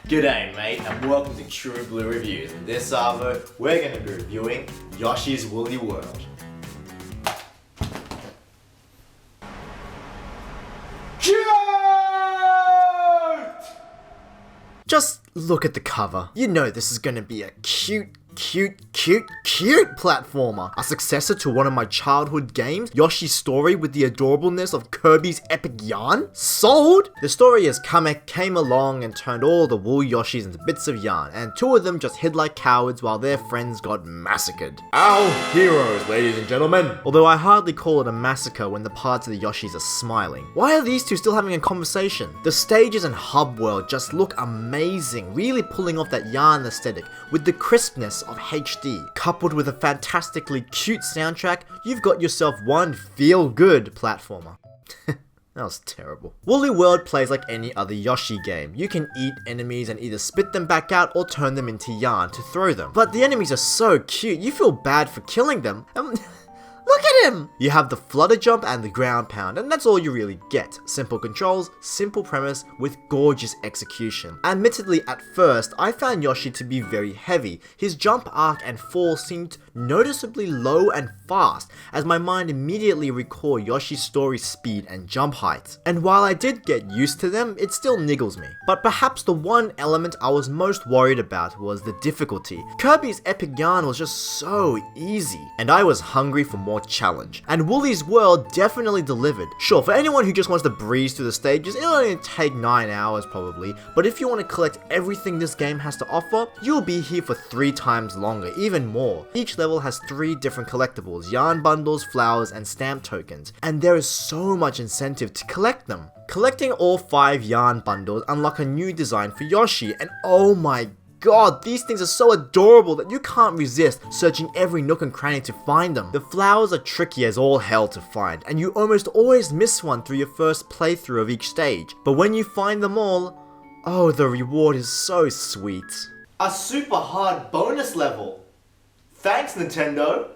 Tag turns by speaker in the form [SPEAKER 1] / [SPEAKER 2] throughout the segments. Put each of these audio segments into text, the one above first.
[SPEAKER 1] G'day mate, and welcome to TruBluReviews. In this Arvo, we're going to be reviewing Yoshi's Woolly World. Cute! Just look at the cover. You know this is going to be a cute platformer. A successor to one of my childhood games, Yoshi's Story with the adorableness of Kirby's epic yarn? Sold! The story is Kamek came along and turned all the wool Yoshis into bits of yarn, and two of them just hid like cowards while their friends got massacred. Our heroes, ladies and gentlemen! Although I hardly call it a massacre when the parts of the Yoshis are smiling. Why are these two still having a conversation? The stages and hub world just look amazing, really pulling off that yarn aesthetic with the crispness of HD. Coupled with a fantastically cute soundtrack, you've got yourself one feel-good platformer. That was terrible. Woolly World plays like any other Yoshi game. You can eat enemies and either spit them back out or turn them into yarn to throw them. But the enemies are so cute, you feel bad for killing them. Look at him! You have the flutter jump and the ground pound, and that's all you really get. Simple controls, simple premise, with gorgeous execution. Admittedly, at first, I found Yoshi to be very heavy. His jump arc and fall seemed noticeably low and fast, as my mind immediately recalled Yoshi's Story speed and jump height. And while I did get used to them, it still niggles me. But perhaps the one element I was most worried about was the difficulty. Kirby's epic yarn was just so easy, and I was hungry for more challenge. And Woolly's World definitely delivered. Sure, for anyone who just wants to breeze through the stages, it'll only take 9 hours probably, but if you want to collect everything this game has to offer, you'll be here for 3 times longer, even more. Each level has 3 different collectibles, yarn bundles, flowers, and stamp tokens, and there is so much incentive to collect them. Collecting all 5 yarn bundles unlock a new design for Yoshi, and oh my God, these things are so adorable that you can't resist searching every nook and cranny to find them. The flowers are tricky as all hell to find, and you almost always miss one through your first playthrough of each stage. But when you find them all, oh, the reward is so sweet. A super hard bonus level. Thanks, Nintendo.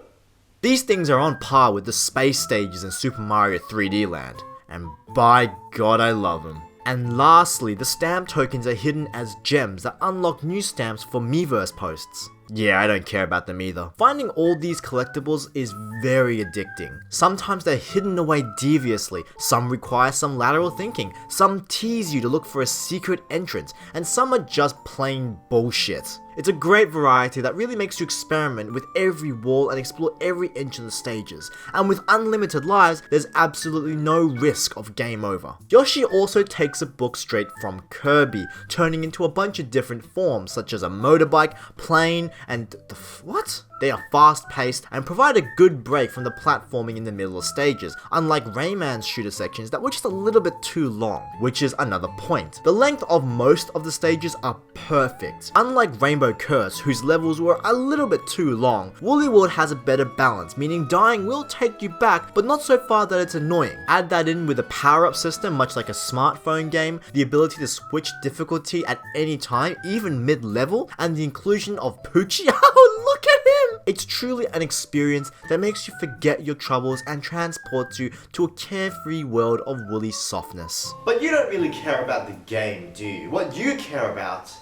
[SPEAKER 1] These things are on par with the space stages in Super Mario 3D Land, and by God I love them. And lastly, the stamp tokens are hidden as gems that unlock new stamps for Miiverse posts. Yeah, I don't care about them either. Finding all these collectibles is very addicting. Sometimes they're hidden away deviously, some require some lateral thinking, some tease you to look for a secret entrance, and some are just plain bullshit. It's a great variety that really makes you experiment with every wall and explore every inch of the stages. And with unlimited lives, there's absolutely no risk of game over. Yoshi also takes a book straight from Kirby, turning into a bunch of different forms, such as a motorbike, plane, and what? They are fast-paced and provide a good break from the platforming in the middle of stages, unlike Rayman's shooter sections that were just a little bit too long, which is another point. The length of most of the stages are perfect. Unlike Rainbow Curse, whose levels were a little bit too long, Woolly World has a better balance, meaning dying will take you back, but not so far that it's annoying. Add that in with a power-up system, much like a smartphone game, the ability to switch difficulty at any time, even mid-level, and the inclusion of Poochie. Oh, look at him! It's truly an experience that makes you forget your troubles and transports you to a carefree world of woolly softness. But you don't really care about the game, do you? What you care about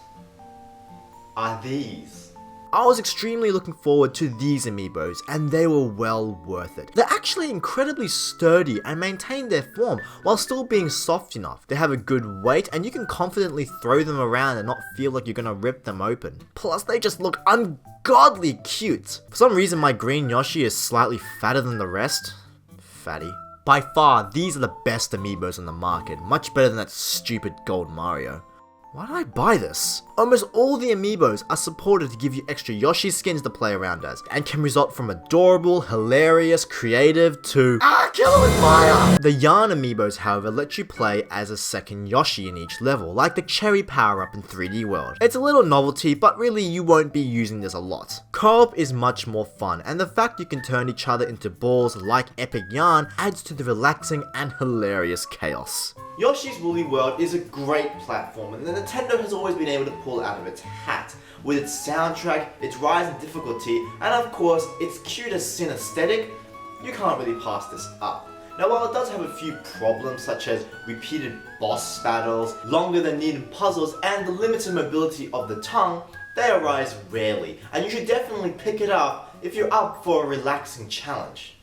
[SPEAKER 1] are these. I was extremely looking forward to these amiibos, and they were well worth it. They're actually incredibly sturdy and maintain their form while still being soft enough. They have a good weight, and you can confidently throw them around and not feel like you're gonna rip them open. Plus, they just look ungodly cute. For some reason, my green Yoshi is slightly fatter than the rest. Fatty. By far, these are the best amiibos on the market, much better than that stupid gold Mario. Why did I buy this? Almost all the amiibos are supported to give you extra Yoshi skins to play around as, and can result from adorable, hilarious, creative to kill him with fire! The yarn amiibos, however, let you play as a second Yoshi in each level, like the cherry power-up in 3D World. It's a little novelty, but really you won't be using this a lot. Co-op is much more fun, and the fact you can turn each other into balls like epic yarn adds to the relaxing and hilarious chaos. Yoshi's Woolly World is a great platform, and Nintendo has always been able to pull out of its hat with its soundtrack, its rise in difficulty, and of course its cute as sin aesthetic. You can't really pass this up. Now while it does have a few problems such as repeated boss battles, longer than needed puzzles, and the limited mobility of the tongue, they arise rarely, and you should definitely pick it up if you're up for a relaxing challenge.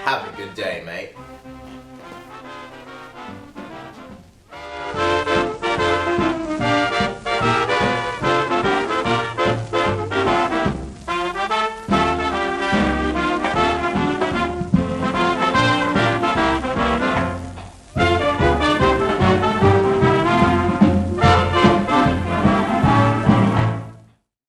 [SPEAKER 1] Have a good day, mate.